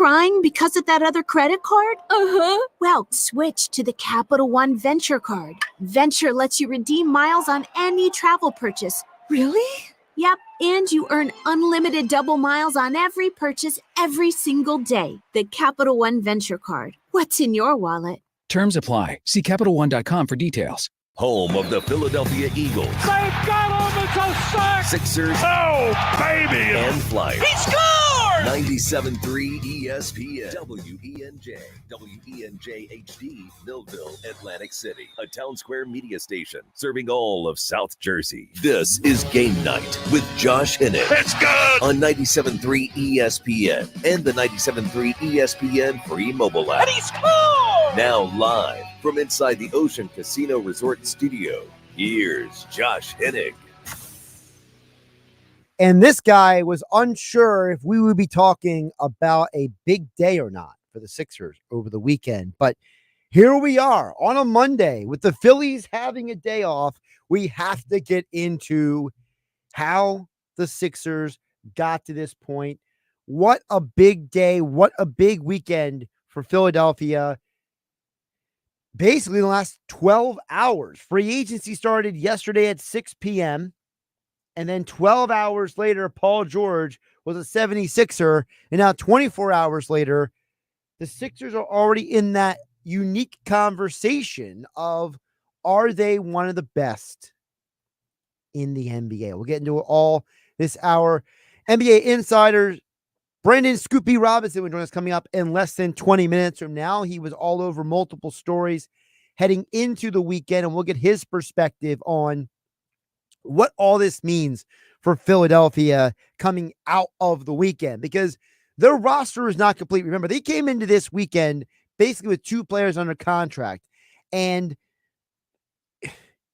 crying because of that other credit card? Uh-huh. Well, switch to the Capital One Venture card. Venture lets you redeem miles on any travel purchase. Really? Yep, and you earn unlimited double miles on every purchase every single day. The Capital One Venture card. What's in your wallet? Terms apply. See CapitalOne.com for details. Home of the Philadelphia Eagles. They've got him. It's a sack. Sixers. Oh, baby. And Flyers. He scored! 97.3 ESPN. WENJ HD, Millville, Atlantic City. A Town Square media station serving all of South Jersey. This is Game Night with Josh Hennig. It's good! On 97.3 ESPN and the 97.3 ESPN free mobile app. And he scored! Now live from inside the Ocean Casino Resort Studio, here's Josh Hennig. And this guy was unsure if we would be talking about a big day or not for the Sixers over the weekend. But here we are on a Monday with the Phillies having a day off. We have to get into how the Sixers got to this point. What a big day. What a big weekend for Philadelphia. Basically, in the last 12 hours. Free agency started yesterday at 6 p.m. And then 12 hours later, Paul George was a 76er. And now 24 hours later, the Sixers are already in that unique conversation of, are they one of the best in the NBA? We'll get into it all this hour. NBA insiders, Brandon Scoopy Robinson will join us coming up in less than 20 minutes from now. He was all over multiple stories heading into the weekend, and we'll get his perspective on what all this means for Philadelphia coming out of the weekend, because their roster is not complete. Remember, they came into this weekend basically with 2 players under contract, and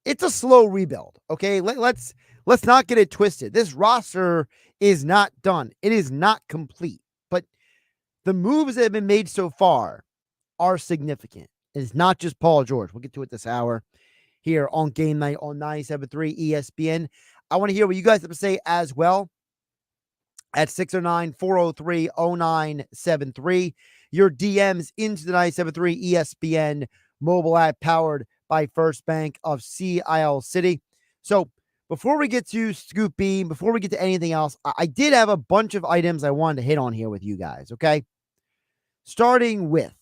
it's a slow rebuild. Okay. Let's not get it twisted. This roster is not done. It is not complete, but the moves that have been made so far are significant. It's not just Paul George. We'll get to it this hour here on Game Night on 97.3 ESPN. I want to hear what you guys have to say as well at 609-403-0973. Your DMs into the 97.3 ESPN mobile app powered by First Bank of CIL City. So before we get to Scoop B, before we get to anything else, I did have a bunch of items I wanted to hit on here with you guys, okay? Starting with,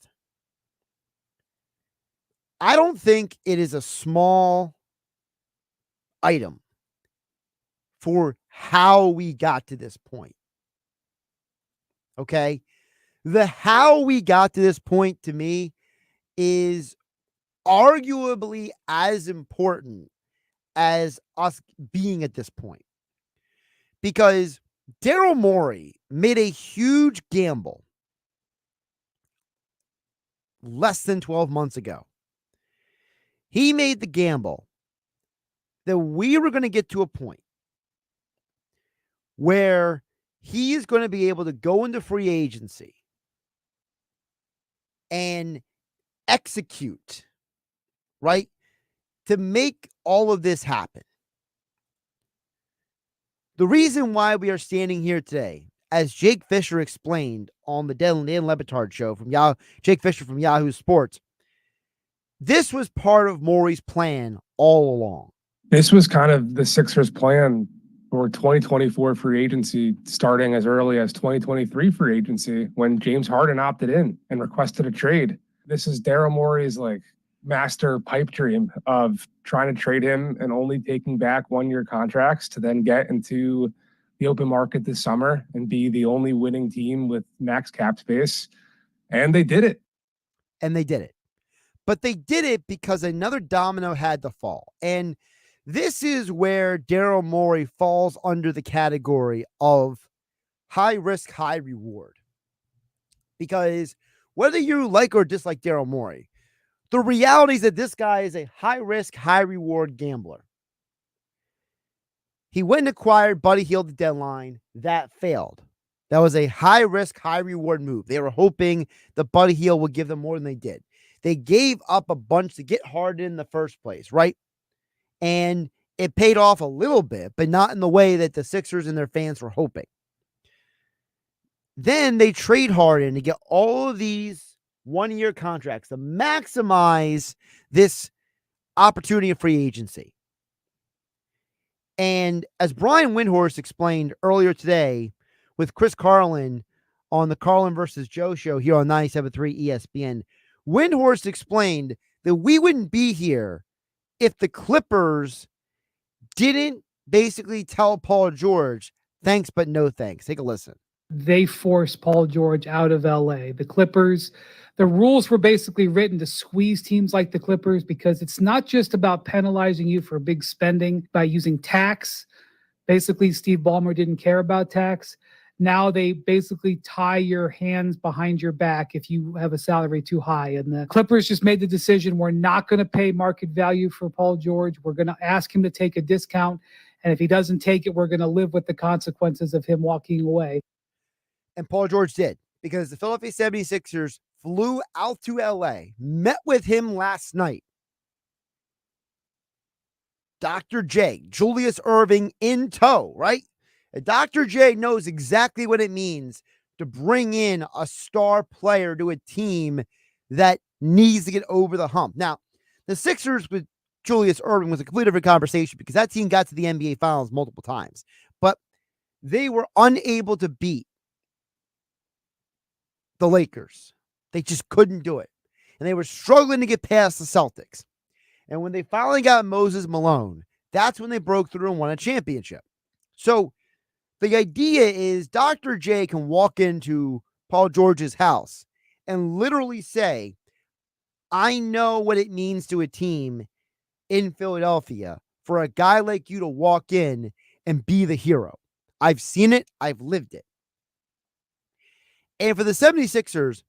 I don't think it is a small item for how we got to this point. Okay? The how we got to this point to me is arguably as important as us being at this point. Because Daryl Morey made a huge gamble less than 12 months ago. He made the gamble that we were going to get to a point where he is going to be able to go into free agency and execute, right, to make all of this happen. The reason why we are standing here today, as Jake Fisher explained on the Dan Le Batard show from Jake Fisher from Yahoo Sports, this was part of Morey's plan all along. This was kind of the Sixers' plan for 2024 free agency, starting as early as 2023 free agency when James Harden opted in and requested a trade. This is Daryl Morey's master pipe dream of trying to trade him and only taking back 1-year contracts to then get into the open market this summer and be the only winning team with max cap space. And they did it. But they did it because another domino had to fall. And this is where Daryl Morey falls under the category of high risk, high reward. Because whether you like or dislike Daryl Morey, the reality is that this guy is a high risk, high reward gambler. He went and acquired Buddy Hield at the deadline. That failed. That was a high risk, high reward move. They were hoping that Buddy Hield would give them more than they did. They gave up a bunch to get Harden in the first place, right? And it paid off a little bit, but not in the way that the Sixers and their fans were hoping. Then they trade Harden to get all of these one-year contracts to maximize this opportunity of free agency. And as Brian Windhorst explained earlier today with Chris Carlin on the Carlin versus Joe show here on 97.3 ESPN, Windhorst explained that we wouldn't be here if the Clippers didn't basically tell Paul George, thanks, but no thanks. Take a listen. They forced Paul George out of LA. The Clippers, the rules were basically written to squeeze teams like the Clippers because it's not just about penalizing you for big spending by using tax. Basically, Steve Ballmer didn't care about tax. Now they basically tie your hands behind your back if you have a salary too high. And the Clippers just made the decision, we're not going to pay market value for Paul George. We're going to ask him to take a discount. And if he doesn't take it, we're going to live with the consequences of him walking away. And Paul George did, because the Philadelphia 76ers flew out to LA, met with him last night. Dr. J, Julius Erving in tow, right? And Dr. J knows exactly what it means to bring in a star player to a team that needs to get over the hump. Now, the Sixers with Julius Erving was a completely different conversation because that team got to the NBA Finals multiple times, but they were unable to beat the Lakers. They just couldn't do it. And they were struggling to get past the Celtics. And when they finally got Moses Malone, that's when they broke through and won a championship. So the idea is Dr. J can walk into Paul George's house and literally say, I know what it means to a team in Philadelphia for a guy like you to walk in and be the hero. I've seen it. I've lived it. And for the 76ers,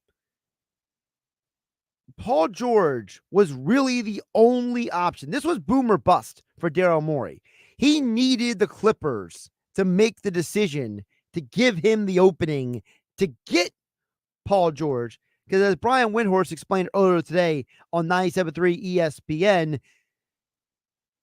Paul George was really the only option. This was boom or bust for Daryl Morey. He needed the Clippers to make the decision to give him the opening to get Paul George. Because as Brian Windhorst explained earlier today on 97.3 ESPN,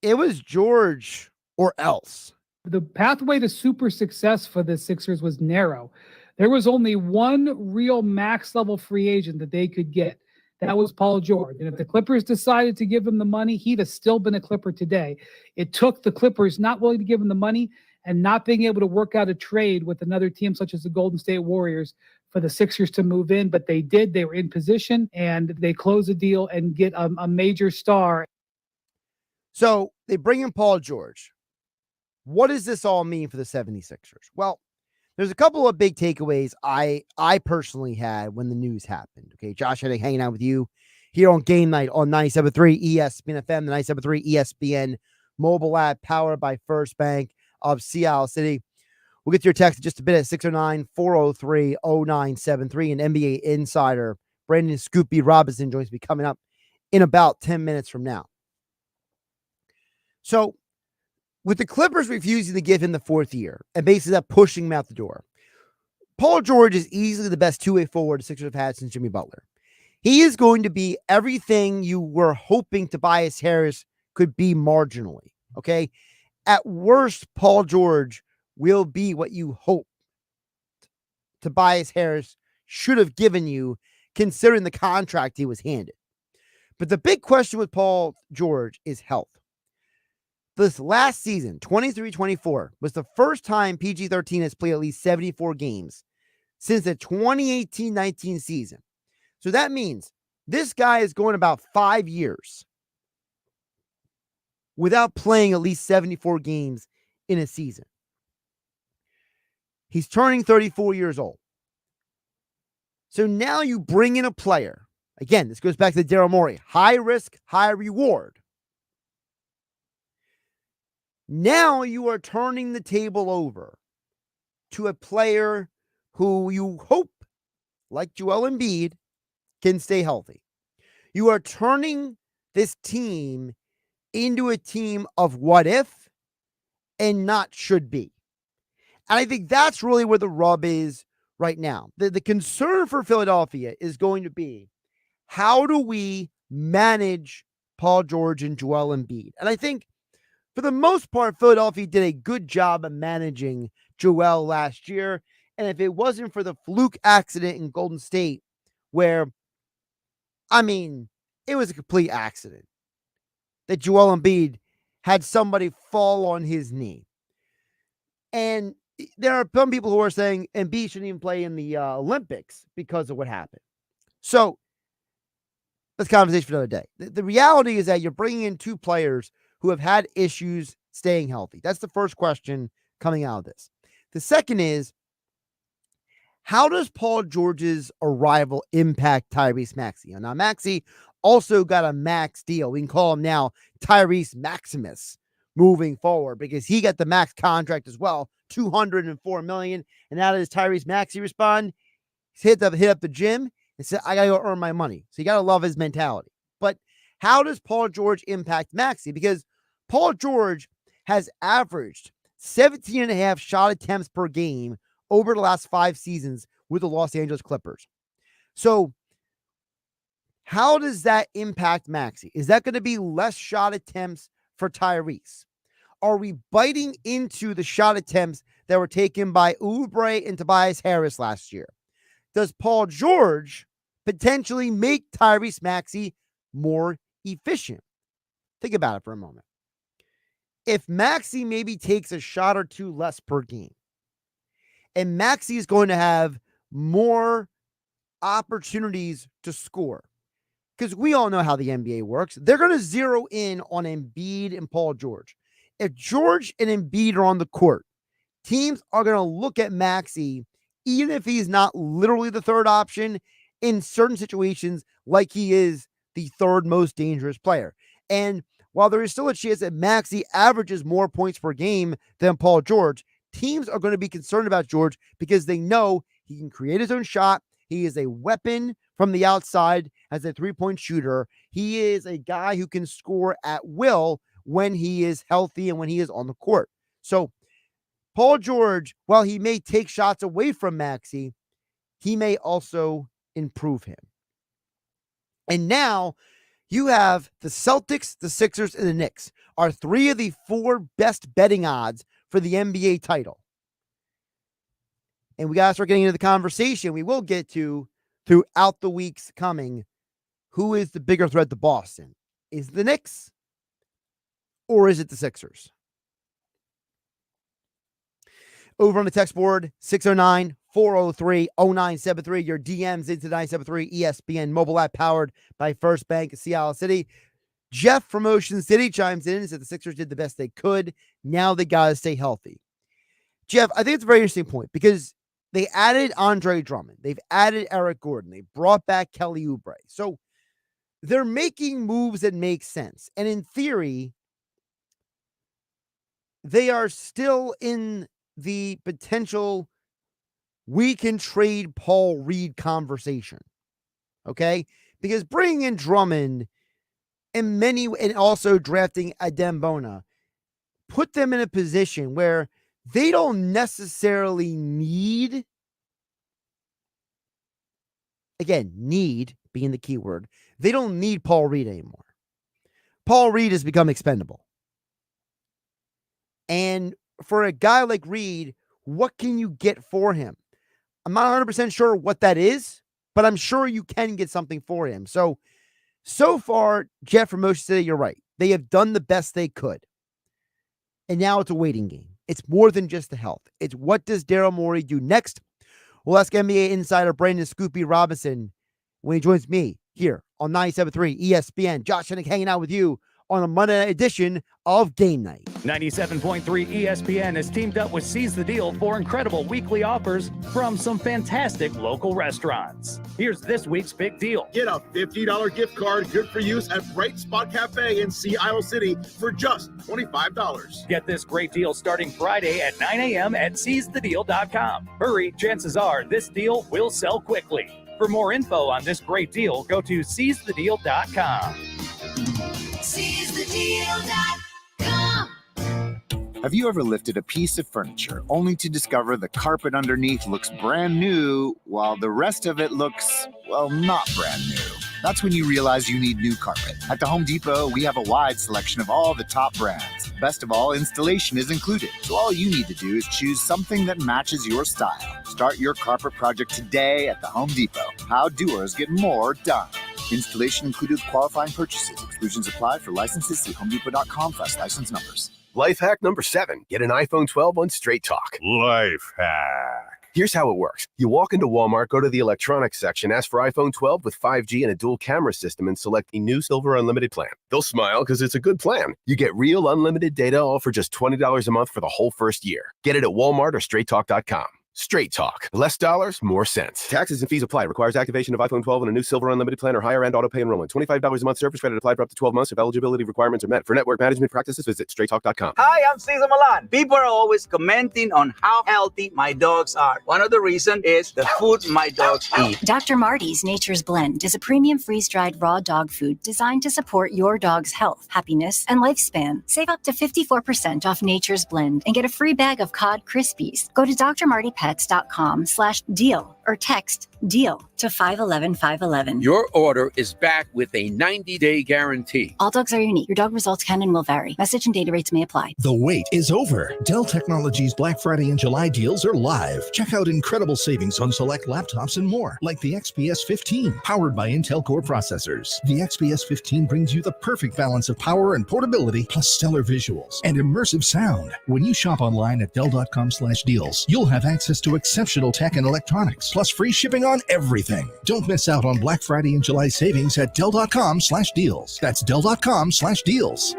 it was George or else. The pathway to super success for the Sixers was narrow. There was only one real max level free agent that they could get. That was Paul George. And if the Clippers decided to give him the money, he'd have still been a Clipper today. It took the Clippers not willing to give him the money and not being able to work out a trade with another team such as the Golden State Warriors for the Sixers to move in. But they did. They were in position and they closed the deal and get a major star. So they bring in Paul George. What does this all mean for the 76ers? Well, there's a couple of big takeaways I personally had when the news happened. Okay, Josh Hennig hanging out with you here on Game Night on 97.3 ESPN FM, the 97.3 ESPN mobile app powered by First Bank of Seattle City. We'll get to your text in just a bit at 609-403-0973. And NBA insider Brandon Scoopy Robinson joins me coming up in about 10 minutes from now. So, with the Clippers refusing to give him the fourth year and basically that pushing him out the door, Paul George is easily the best two-way forward the Sixers have had since Jimmy Butler. He is going to be everything you were hoping Tobias Harris could be marginally, okay? At worst, Paul George will be what you hoped Tobias Harris should have given you considering the contract he was handed. But the big question with Paul George is health. This last season, 23-24, was the first time PG-13 has played at least 74 games since the 2018-19 season. So that means this guy is going about 5 years without playing at least 74 games in a season. He's turning 34 years old. So now you bring in a player. Again, this goes back to Daryl Morey. High risk, high reward. Now you are turning the table over to a player who you hope, like Joel Embiid, can stay healthy. You are turning this team into a team of what if and not should be. And I think that's really where the rub is right now. The concern for Philadelphia is going to be, how do we manage Paul George and Joel Embiid? And I think for the most part, Philadelphia did a good job of managing Joel last year. And if it wasn't for the fluke accident in Golden State, where, it was a complete accident that Joel Embiid had somebody fall on his knee. And there are some people who are saying Embiid shouldn't even play in the Olympics because of what happened. So that's a conversation for another day. The reality is that you're bringing in two players who have had issues staying healthy. That's the first question coming out of this. The second is, how does Paul George's arrival impact Tyrese Maxey? Now, Maxey also got a max deal. We can call him now Tyrese Maximus moving forward because he got the max contract as well, $204 million. And how does Tyrese Maxey respond? He's hit up the gym and said, I got to go earn my money. So you got to love his mentality. But how does Paul George impact Maxey? Because Paul George has averaged 17.5 shot attempts per game over the last 5 seasons with the Los Angeles Clippers. So how does that impact Maxey? Is that going to be less shot attempts for Tyrese? Are we biting into the shot attempts that were taken by Oubre and Tobias Harris last year? Does Paul George potentially make Tyrese Maxey more efficient? Think about it for a moment. If Maxey maybe takes a shot or two less per game, and Maxey is going to have more opportunities to score, because we all know how the NBA works. They're going to zero in on Embiid and Paul George. If George and Embiid are on the court, teams are going to look at Maxey, even if he's not literally the third option, in certain situations like he is the third most dangerous player. And while there is still a chance that Maxey averages more points per game than Paul George, teams are going to be concerned about George because they know he can create his own shot. He is a weapon from the outside as a three-point shooter. He is a guy who can score at will when he is healthy and when he is on the court. So Paul George, while he may take shots away from Maxey, he may also improve him. And now you have the Celtics, the Sixers, and the Knicks are 3 of the 4 best betting odds for the NBA title. And we got to start getting into the conversation we will get to throughout the weeks coming. Who is the bigger threat to Boston? Is it the Knicks or is it the Sixers? Over on the text board, 609-403-0973. Your DMs into 973 ESPN mobile app powered by First Bank of Seattle City. Jeff from Ocean City chimes in and said the Sixers did the best they could. Now they got to stay healthy. Jeff, I think it's a very interesting point because they added Andre Drummond. They've added Eric Gordon. They brought back Kelly Oubre. So they're making moves that make sense. And in theory, they are still in the potential we can trade Paul Reed conversation. Okay? Because bringing in Drummond and also drafting Adem Bona put them in a position where they don't necessarily need, again, need being the key word, they don't need Paul Reed anymore. Paul Reed has become expendable. And for a guy like Reed, what can you get for him? I'm not 100% sure what that is, but I'm sure you can get something for him. So far, Jeff from Ocean City, you're right. They have done the best they could. And now it's a waiting game. It's more than just the health. It's what does Daryl Morey do next? We'll ask NBA insider Brandon Scoopy Robinson when he joins me here on 97.3 ESPN. Josh Hennig hanging out with you on a Monday night edition of Game Night. 97.3 ESPN has teamed up with Seize the Deal for incredible weekly offers from some fantastic local restaurants. Here's this week's big deal. Get a $50 gift card good for use at Bright Spot Cafe in Sea Isle City for just $25. Get this great deal starting Friday at 9 a.m. at seizethedeal.com. Hurry, chances are this deal will sell quickly. For more info on this great deal, go to seizethedeal.com. SeizeTheDeal.com. Have you ever lifted a piece of furniture only to discover the carpet underneath looks brand new while the rest of it looks, well, not brand new? That's when you realize you need new carpet. At the Home Depot, we have a wide selection of all the top brands. Best of all, installation is included, so all you need to do is choose something that matches your style. Start your carpet project today at the Home Depot. How doers get more done. Installation included with qualifying purchases. Exclusions apply. For licenses, see homedepot.com/license numbers. Life hack number 7. Get an iPhone 12 on Straight Talk. Life hack. Here's how it works. You walk into Walmart, go to the electronics section, ask for iPhone 12 with 5G and a dual camera system, and select the new Silver Unlimited plan. They'll smile because it's a good plan. You get real unlimited data all for just $20 a month for the whole first year. Get it at Walmart or StraightTalk.com. Straight Talk. Less dollars, more sense. Taxes and fees apply. Requires activation of iPhone 12 and a new Silver Unlimited plan or higher end auto pay enrollment. $25 a month service credit applied for up to 12 months if eligibility requirements are met. For network management practices, visit StraightTalk.com. Hi, I'm Cesar Milan. People are always commenting on how healthy my dogs are. One of the reasons is the food my dogs eat. Dr. Marty's Nature's Blend is a premium freeze-dried raw dog food designed to support your dog's health, happiness, and lifespan. Save up to 54% off Nature's Blend and get a free bag of cod Krispies. Go to drmartypets.com/deal or text DEAL to 511-511. Your order is back with a 90-day guarantee. All dogs are unique. Your dog results can and will vary. Message and data rates may apply. The wait is over. Dell Technologies Black Friday and July deals are live. Check out incredible savings on select laptops and more, like the XPS 15, powered by Intel Core processors. The XPS 15 brings you the perfect balance of power and portability, plus stellar visuals and immersive sound. When you shop online at Dell.com/deals, you'll have access to exceptional tech and electronics, plus free shipping on everything. Don't miss out on Black Friday and July savings at Dell.com/deals. That's Dell.com/deals.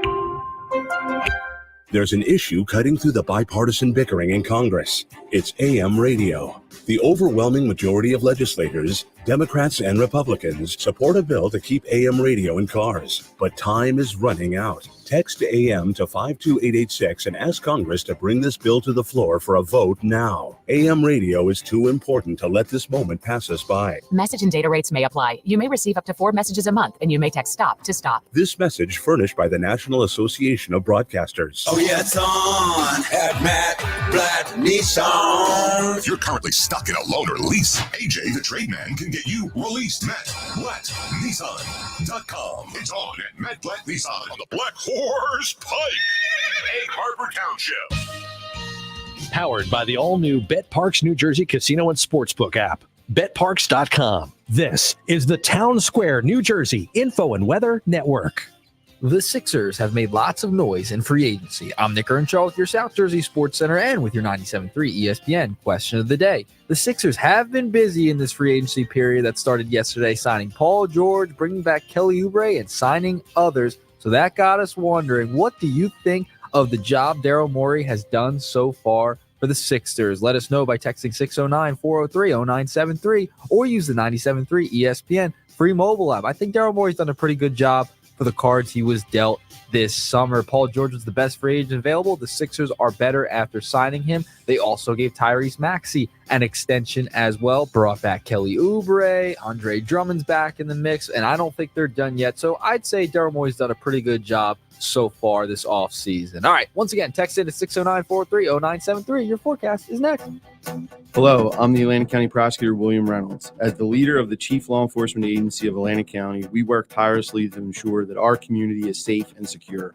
There's an issue cutting through the bipartisan bickering in Congress. It's AM radio. The overwhelming majority of legislators, Democrats and Republicans, support a bill to keep AM radio in cars. But time is running out. Text AM to 52886 and ask Congress to bring this bill to the floor for a vote now. AM radio is too important to let this moment pass us by. Message and data rates may apply. You may receive up to 4 messages a month, and you may text STOP to stop. This message furnished by the National Association of Broadcasters. Oh yeah, it's on at Matt Blatt Nissan. If you're currently stuck in a loan or lease, AJ the Trademan can get you released. MattBlattNissan.com. It's on at Matt Blatt Nissan on the Black Horse Pike, Egg Harbor Township. Powered by the all-new BetParks New Jersey Casino and Sportsbook app. BetParks.com. This is the Town Square, New Jersey Info and Weather Network. The Sixers have made lots of noise in free agency. I'm Nick Earnshaw with your South Jersey Sports Center and with your 97.3 ESPN question of the day. The Sixers have been busy in this free agency period that started yesterday, signing Paul George, bringing back Kelly Oubre, and signing others. So that got us wondering, what do you think of the job Daryl Morey has done so far for the Sixers? Let us know by texting 609-403-0973 or use the 97.3 ESPN free mobile app. I think Daryl Morey's done a pretty good job for the cards he was dealt this summer. Paul George was the best free agent available. The Sixers are better after signing him. They also gave Tyrese Maxey an extension as well. Brought back Kelly Oubre. Andre Drummond's back in the mix, and I don't think they're done yet. So I'd say Daryl Morey's done a pretty good job so far this offseason. All right, once again, text in to 609-403-0973. Your forecast is next. Hello, I'm the Atlantic County Prosecutor William Reynolds. As the leader of the Chief Law Enforcement Agency of Atlantic County, we work tirelessly to ensure that our community is safe and secure.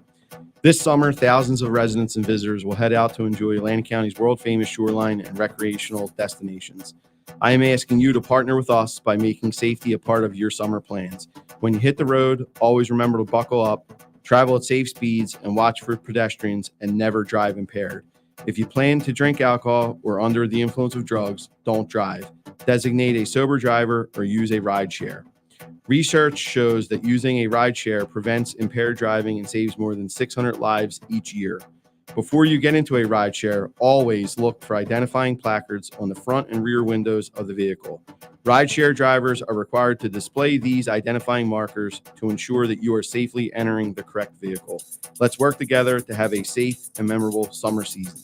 This summer, thousands of residents and visitors will head out to enjoy Atlantic County's world-famous shoreline and recreational destinations. I am asking you to partner with us by making safety a part of your summer plans. When you hit the road, always remember to buckle up, travel at safe speeds, and watch for pedestrians, and never drive impaired. If you plan to drink alcohol or under the influence of drugs, don't drive. Designate a sober driver or use a ride share. Research shows that using a ride share prevents impaired driving and saves more than 600 lives each year. Before you get into a ride share, always look for identifying placards on the front and rear windows of the vehicle. Rideshare drivers are required to display these identifying markers to ensure that you are safely entering the correct vehicle. Let's work together to have a safe and memorable summer season.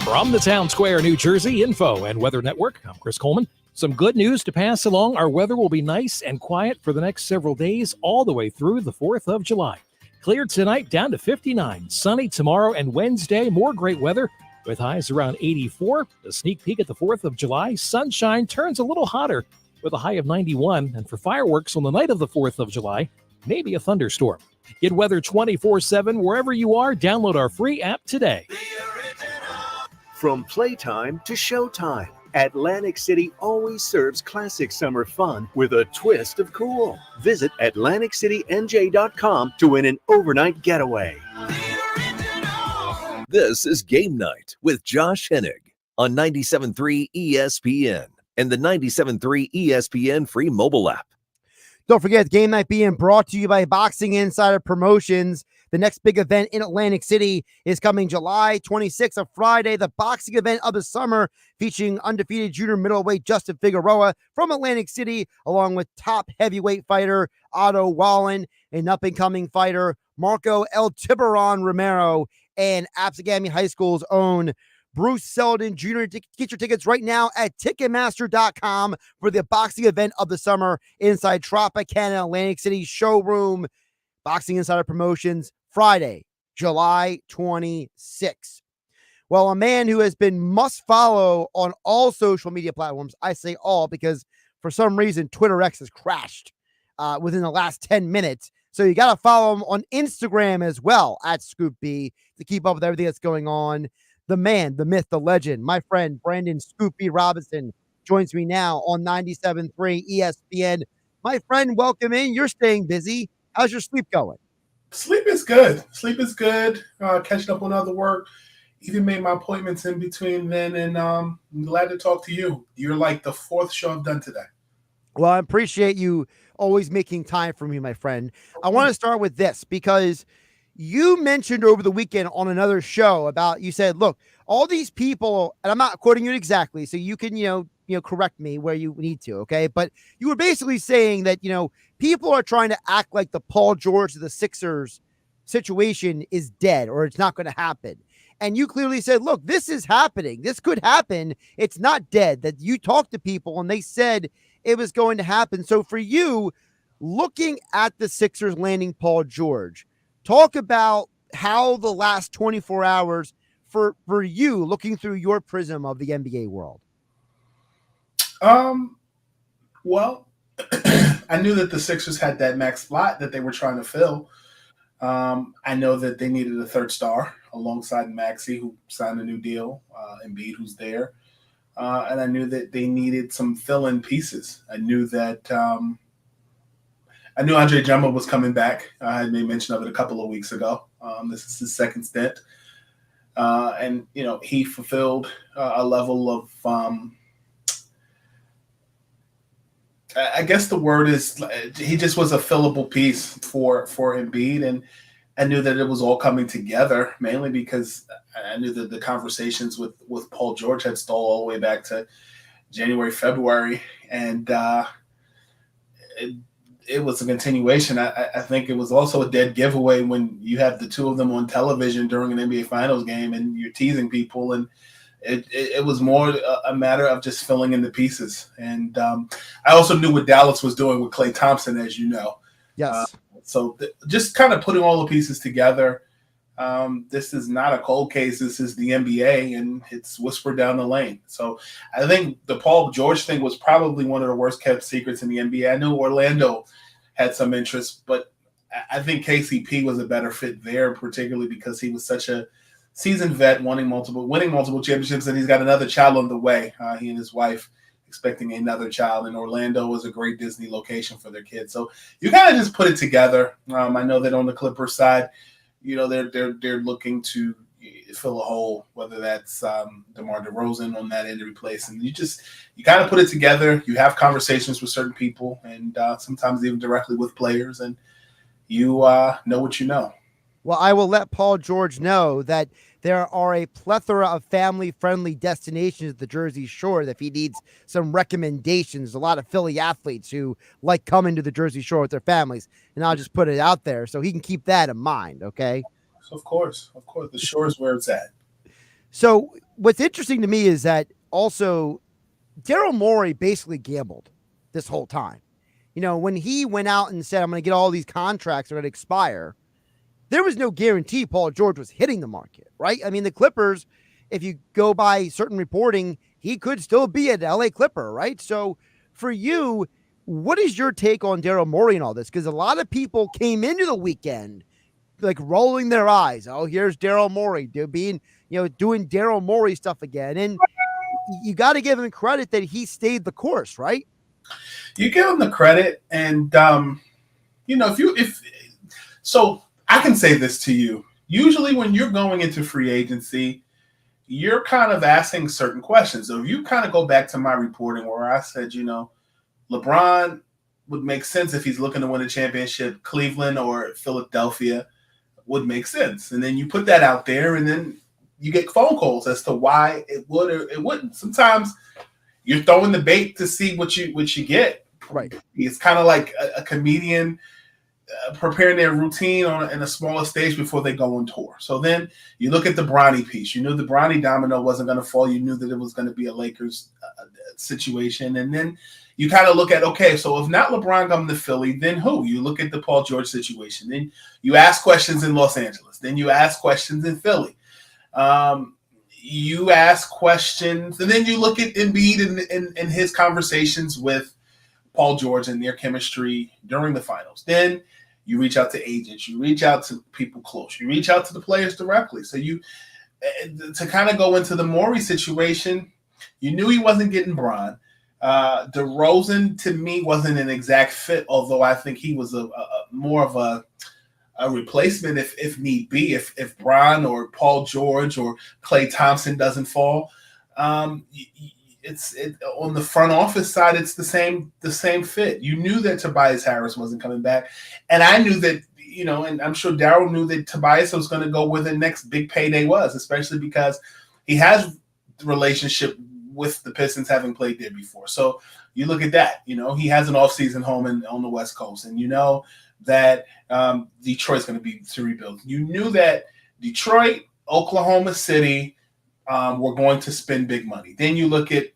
From the Town Square, New Jersey Info and Weather Network, I'm Chris Coleman. Some good news to pass along. Our weather will be nice and quiet for the next several days, all the way through the 4th of July. Clear tonight, down to 59. Sunny tomorrow and Wednesday. More great weather with highs around 84. A sneak peek at the 4th of July. Sunshine turns a little hotter with a high of 91. And for fireworks on the night of the 4th of July, maybe a thunderstorm. Get weather 24/7 wherever you are. Download our free app today. From playtime to showtime, Atlantic City always serves classic summer fun with a twist of cool. Visit AtlanticCityNJ.com to win an overnight getaway. This is Game Night with Josh Hennig on 97.3 ESPN and the 97.3 ESPN free mobile app. Don't forget, Game Night being brought to you by Boxing Insider Promotions. The next big event in Atlantic City is coming July 26th, a Friday, the boxing event of the summer, featuring undefeated junior middleweight Justin Figueroa from Atlantic City, along with top heavyweight fighter Otto Wallen, and up-and-coming fighter Marco El Tiburon Romero, and Absegami High School's own Bruce Selden Jr. Get your tickets right now at Ticketmaster.com for the boxing event of the summer inside Tropicana Atlantic City showroom. Boxing Insider Promotions, Friday, July 26th. Well, a man who has been must follow on all social media platforms, I say all because for some reason Twitter X has crashed within the last 10 minutes. So you got to follow him on Instagram as well at Scoop B to keep up with everything that's going on. The man, the myth, the legend, my friend Brandon Scoop B Robinson joins me now on 97.3 ESPN. My friend, welcome in. You're staying busy. How's your sleep going? Sleep is good. Catching up on other work. Even made my appointments in between then, and I'm glad to talk to you. You're like the fourth show I've done today. Well, I appreciate you always making time for me, my friend. I want to start with this because you mentioned over the weekend on another show about, you said, look, all these people, and I'm not quoting you exactly, so you can, correct me where you need to, okay? But you were basically saying that, people are trying to act like the Paul George of the Sixers situation is dead or it's not going to happen. And you clearly said, look, this is happening. This could happen. It's not dead. That you talked to people and they said it was going to happen. So for you, looking at the Sixers landing Paul George, talk about how the last 24 hours for you, looking through your prism of the NBA world. Well, I knew that the Sixers had that max spot that they were trying to fill. I know that they needed a third star alongside Maxey, who signed a new deal, Embiid, who's there. And I knew that they needed some fill-in pieces. I knew that Andre Drummond was coming back. I had made mention of it a couple of weeks ago. This is his second stint. And he fulfilled a level of I guess the word is he just was a fillable piece for Embiid, and I knew that it was all coming together mainly because I knew that the conversations with Paul George had stalled all the way back to January, February, and it was a continuation. I think it was also a dead giveaway when you have the two of them on television during an NBA Finals game and you're teasing people, and it was more a matter of just filling in the pieces. And I also knew what Dallas was doing with Klay Thompson, as you know. Yes. Just kind of putting all the pieces together. This is not a cold case. This is the NBA, and it's whispered down the lane. So I think the Paul George thing was probably one of the worst kept secrets in the NBA. I knew Orlando had some interest, but I think KCP was a better fit there, particularly because he was such a seasoned vet, winning multiple championships, and he's got another child on the way. He and his wife expecting another child, and Orlando was a great Disney location for their kids. So you kind of just put it together. I know that on the Clippers side, they're looking to fill a hole, whether that's DeMar DeRozan on that end to replace, and you kind of put it together. You have conversations with certain people, and sometimes even directly with players, and you know what you know. Well, I will let Paul George know that there are a plethora of family-friendly destinations at the Jersey Shore that if he needs some recommendations. A lot of Philly athletes who like coming to the Jersey Shore with their families, and I'll just put it out there so he can keep that in mind, okay? Of course. The shore is where it's at. So what's interesting to me is that also Daryl Morey basically gambled this whole time. When he went out and said, I'm going to get all these contracts that are going to expire, there was no guarantee Paul George was hitting the market, right? I mean, the Clippers, if you go by certain reporting, he could still be an LA Clipper, right? So for you, What is your take on Daryl Morey and all this? Because a lot of people came into the weekend like rolling their eyes. Oh, here's Daryl Morey doing Daryl Morey stuff again. And you got to give him credit that he stayed the course, right? You give him the credit. And, so I can say this to you. Usually when you're going into free agency, you're kind of asking certain questions. So if you kind of go back to my reporting where I said, LeBron would make sense if he's looking to win a championship. Cleveland or Philadelphia would make sense. And then you put that out there and then you get phone calls as to why it would or it wouldn't. Sometimes you're throwing the bait to see what you get. Right. It's kind of like a comedian preparing their routine in a smaller stage before they go on tour. So then you look at the Bronny piece. You knew the Bronny domino wasn't going to fall. You knew that it was going to be a Lakers situation. And then you kind of look at, okay, so if not LeBron coming to Philly, then who? You look at the Paul George situation. Then you ask questions in Los Angeles. Then you ask questions in Philly. You ask questions, and then you look at Embiid and his conversations with Paul George and their chemistry during the finals. Then you reach out to agents. You reach out to people close. You reach out to the players directly. So to kind of go into the Morey situation, you knew he wasn't getting Bron. DeRozan, to me, wasn't an exact fit, although I think he was a more of a replacement if need be, if Bron or Paul George or Klay Thompson doesn't fall. It's on the front office side, it's the same fit. You knew that Tobias Harris wasn't coming back, and I knew that, and I'm sure Daryl knew that Tobias was going to go where the next big payday was, especially because he has relationship with the Pistons, having played there before. So you look at that. He has an offseason home on the West Coast, and you know that Detroit's going to be to rebuild. You knew that Detroit, Oklahoma City were going to spend big money. Then you look at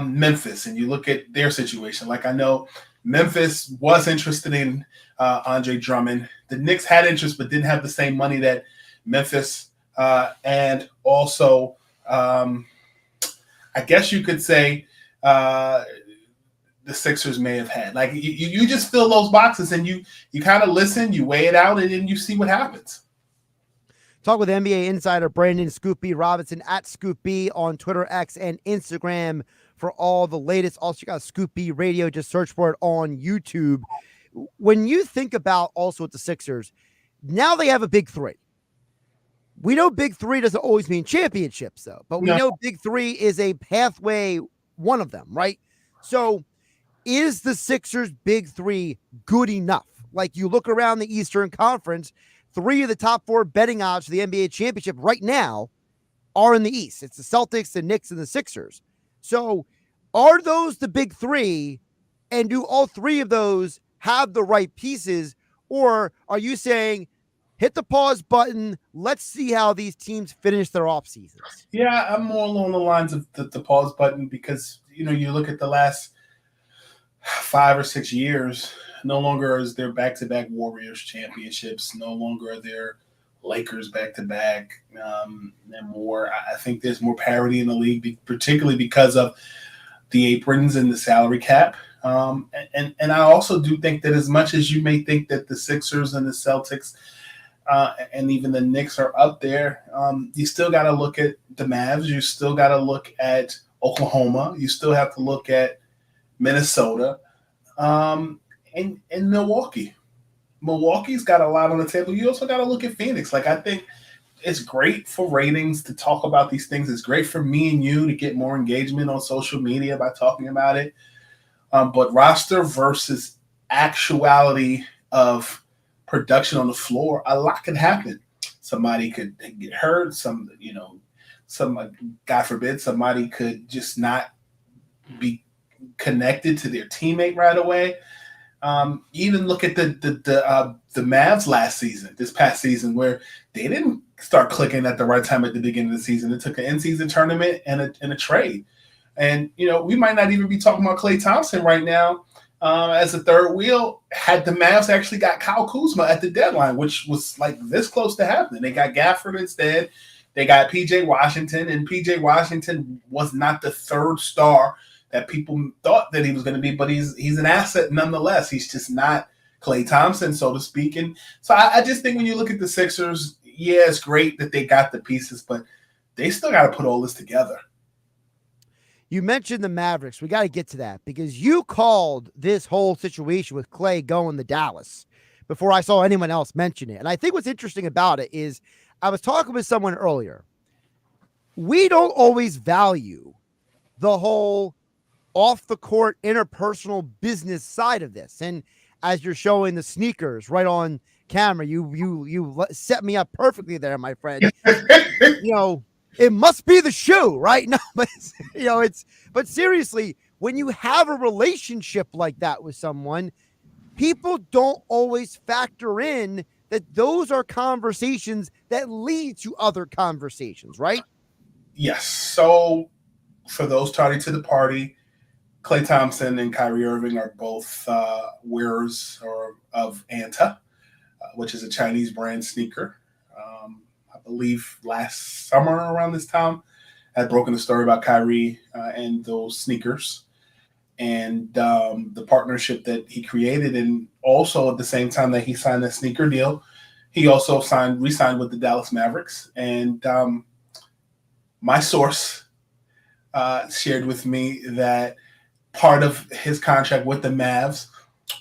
Memphis, and you look at their situation. Like, I know Memphis was interested in Andre Drummond. The Knicks had interest but didn't have the same money that Memphis and also I guess you could say the Sixers may have had. Like, you just fill those boxes, and you kind of listen, you weigh it out, and then you see what happens. Talk with NBA insider Brandon Scoop B Robinson at Scoop B on Twitter, X, and Instagram for all the latest. Also, you got Scoop B Radio. Just search for it on YouTube. When you think about also with the Sixers, now they have a big three. We know big three doesn't always mean championships, though, but we know big three is a pathway, one of them, right? So is the Sixers big three good enough? Like, you look around the Eastern Conference, 3 of the top 4 betting odds for the NBA championship right now are in the East. It's the Celtics, the Knicks, and the Sixers. So are those the big three, and do all 3 of those have the right pieces, or are you saying hit the pause button, let's see how these teams finish their off seasons? Yeah, I'm more along the lines of the pause button, because you look at the last 5 or 6 years, no longer is there back-to-back Warriors championships. No longer are there Lakers back-to-back. And more, I think there's more parity in the league, particularly because of the aprons and the salary cap. And I also do think that as much as you may think that the Sixers and the Celtics and even the Knicks are up there, you still got to look at the Mavs. You still got to look at Oklahoma. You still have to look at Minnesota. And Milwaukee. Milwaukee's got a lot on the table. You also got to look at Phoenix. Like, I think it's great for ratings to talk about these things. It's great for me and you to get more engagement on social media by talking about it. But roster versus actuality of production on the floor, a lot could happen. Somebody could get hurt. Some God forbid, somebody could just not be connected to their teammate right away. Even look at the Mavs this past season, where they didn't start clicking at the right time at the beginning of the season. It took an in-season tournament and a trade. And, we might not even be talking about Klay Thompson right now as a third wheel had the Mavs actually got Kyle Kuzma at the deadline, which was like this close to happening. They got Gafford instead. They got P.J. Washington, and P.J. Washington was not the third star that people thought that he was going to be, but he's an asset nonetheless. He's just not Klay Thompson, so to speak. And so I just think when you look at the Sixers, yeah, it's great that they got the pieces, but they still got to put all this together. You mentioned the Mavericks. We got to get to that because you called this whole situation with Klay going to Dallas before I saw anyone else mention it. And I think what's interesting about it is I was talking with someone earlier. We don't always value the whole off the court interpersonal business side of this. And as you're showing the sneakers right on camera, you set me up perfectly there, my friend. It must be the shoe, right? No, but but seriously, when you have a relationship like that with someone, people don't always factor in that those are conversations that lead to other conversations, right? Yes. So for those tardy to the party, Klay Thompson and Kyrie Irving are both wearers of Anta, which is a Chinese brand sneaker. I believe last summer around this time, I had broken a story about Kyrie and those sneakers and the partnership that he created. And also at the same time that he signed that sneaker deal, he also re-signed with the Dallas Mavericks. And my source shared with me that part of his contract with the Mavs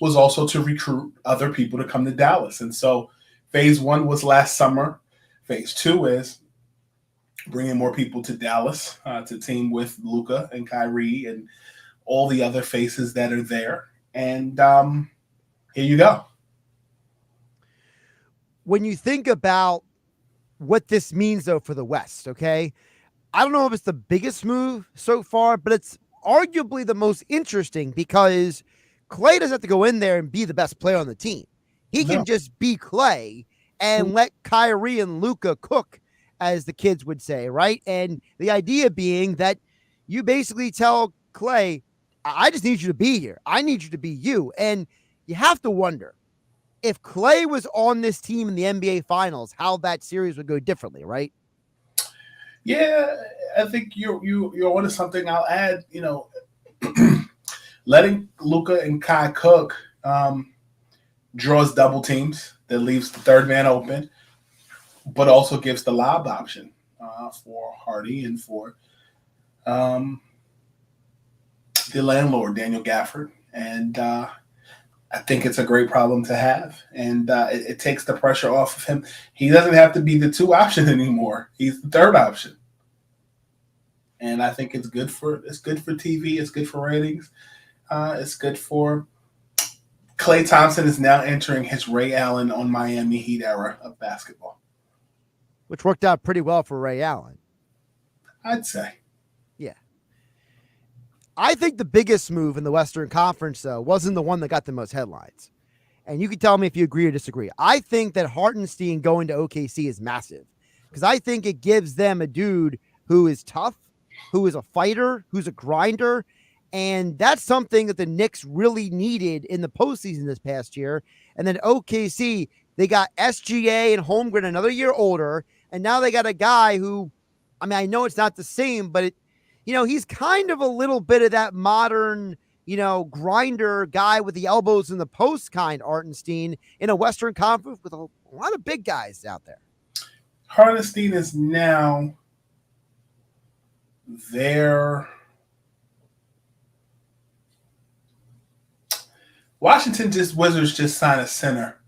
was also to recruit other people to come to Dallas. And so phase one was last summer. Phase two is bringing more people to Dallas to team with Luka and Kyrie and all the other faces that are there. And here you go. When you think about what this means, though, for the West, okay, I don't know if it's the biggest move so far, but it's arguably the most interesting because Klay doesn't have to go in there and be the best player on the team. He can just be Klay and let Kyrie and Luka cook, as the kids would say, right? And the idea being that you basically tell Klay, I just need you to be here. I need you to be you. And you have to wonder if Klay was on this team in the NBA Finals, how that series would go differently, right? Yeah, I think you're onto something. I'll add, letting Luka and Kai cook draws double teams that leaves the third man open, but also gives the lob option for Hardy and for the landlord, Daniel Gafford. And I think it's a great problem to have. And it takes the pressure off of him. He doesn't have to be the two option anymore. He's the third option. And I think it's good for TV. It's good for ratings. It's good for Klay Thompson is now entering his Ray Allen on Miami Heat era of basketball. Which worked out pretty well for Ray Allen. I'd say. Yeah. I think the biggest move in the Western Conference, though, wasn't the one that got the most headlines. And you can tell me if you agree or disagree. I think that Hartenstein going to OKC is massive because I think it gives them a dude who is tough, who is a fighter, who's a grinder. And that's something that the Knicks really needed in the postseason this past year. And then OKC, they got SGA and Holmgren another year older. And now they got a guy who, I know it's not the same, but he's kind of a little bit of that modern, grinder guy with the elbows in the post kind, Hartenstein, in a Western Conference with a lot of big guys out there. Hartenstein is now there. Wizards just signed a center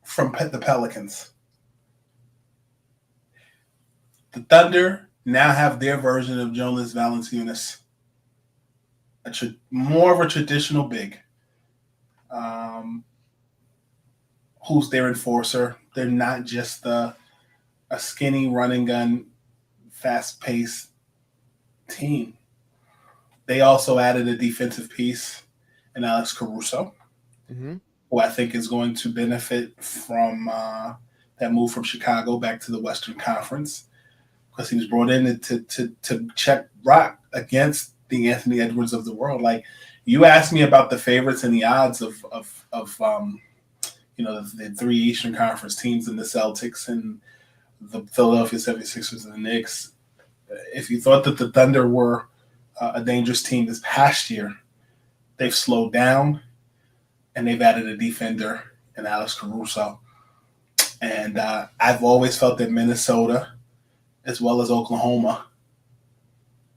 from the Pelicans. The Thunder now have their version of Jonas Valanciunas, more of a traditional big, who's their enforcer. They're not just a skinny running gun, fast-paced team. They also added a defensive piece in Alex Caruso, who I think is going to benefit from that move from Chicago back to the Western Conference because he was brought in to check rock against the Anthony Edwards of the world. Like, you asked me about the favorites and the odds of the three Eastern Conference teams and the Celtics and the Philadelphia 76ers and the Knicks. If you thought that the Thunder were a dangerous team this past year, they've slowed down and they've added a defender in Alex Caruso. And I've always felt that Minnesota, as well as Oklahoma,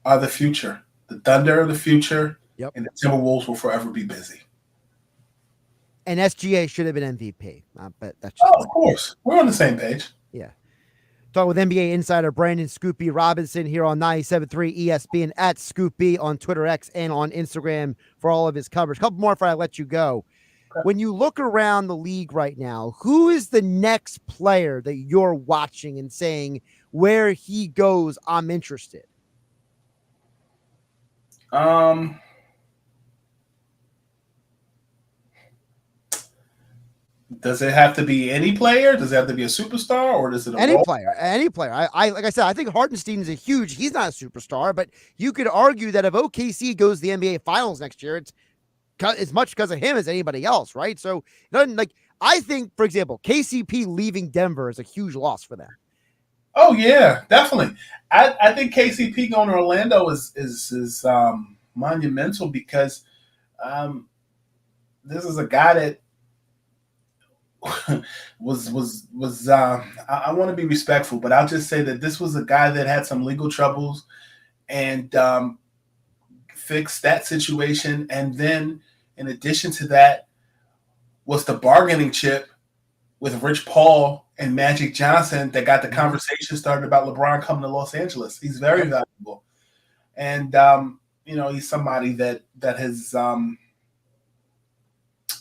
are the future. The Thunder are the future, and the Timberwolves will forever be busy. And SGA should have been MVP. But that's just of course. We're on the same page. Yeah. Talking with NBA insider Brandon Scoopy Robinson here on 97.3 ESPN at Scoopy on Twitter X and on Instagram for all of his coverage. A couple more before I let you go. Okay. When you look around the league right now, who is the next player that you're watching and saying where he goes, I'm interested? Does it have to be any player? Does it have to be a superstar, or does it any player? Any player. I like I said, I think Hartenstein is he's not a superstar, but you could argue that if OKC goes to the NBA Finals next year, it's as much because of him as anybody else, right? So I think, for example, KCP leaving Denver is a huge loss for them. Oh yeah, definitely. I think KCP going to Orlando is monumental because this is a guy that was I want to be respectful, but I'll just say that this was a guy that had some legal troubles and fixed that situation, and then in addition to that was the bargaining chip with Rich Paul and Magic Johnson that got the conversation started about LeBron coming to Los Angeles. He's very valuable, and he's somebody that has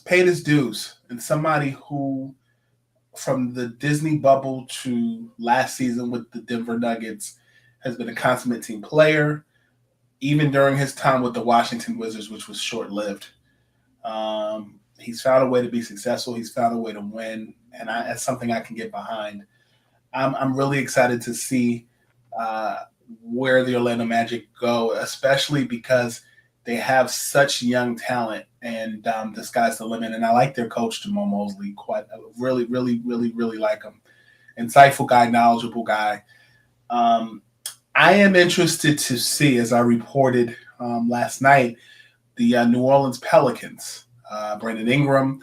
paid his dues, and somebody who, from the Disney bubble to last season with the Denver Nuggets, has been a consummate team player, even during his time with the Washington Wizards, which was short-lived. He's found a way to be successful. He's found a way to win, and that's something I can get behind. I'm really excited to see where the Orlando Magic go, especially because they have such young talent, and the sky's the limit. And I like their coach, Jamal Mosley, really like him. Insightful guy, knowledgeable guy. I am interested to see, as I reported last night, the New Orleans Pelicans. Brandon Ingram,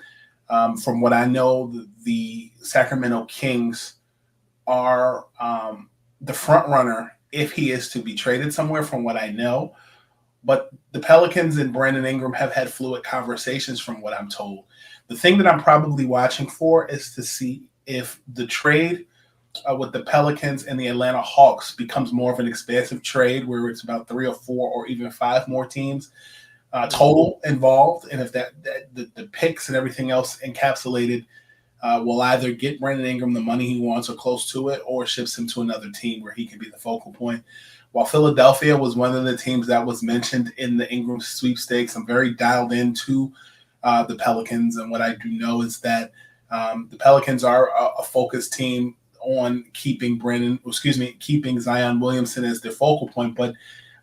from what I know, the Sacramento Kings are the front runner if he is to be traded somewhere, from what I know. But the Pelicans and Brandon Ingram have had fluid conversations, from what I'm told. The thing that I'm probably watching for is to see if the trade with the Pelicans and the Atlanta Hawks becomes more of an expansive trade where it's about 3 or 4 or even 5 more teams total involved, and if the picks and everything else encapsulated will either get Brandon Ingram the money he wants or close to it, or ships him to another team where he can be the focal point. While Philadelphia was one of the teams that was mentioned in the Ingram sweepstakes, I'm very dialed into the Pelicans, and what I do know is that the Pelicans are a focused team on keeping Zion Williamson as their focal point, but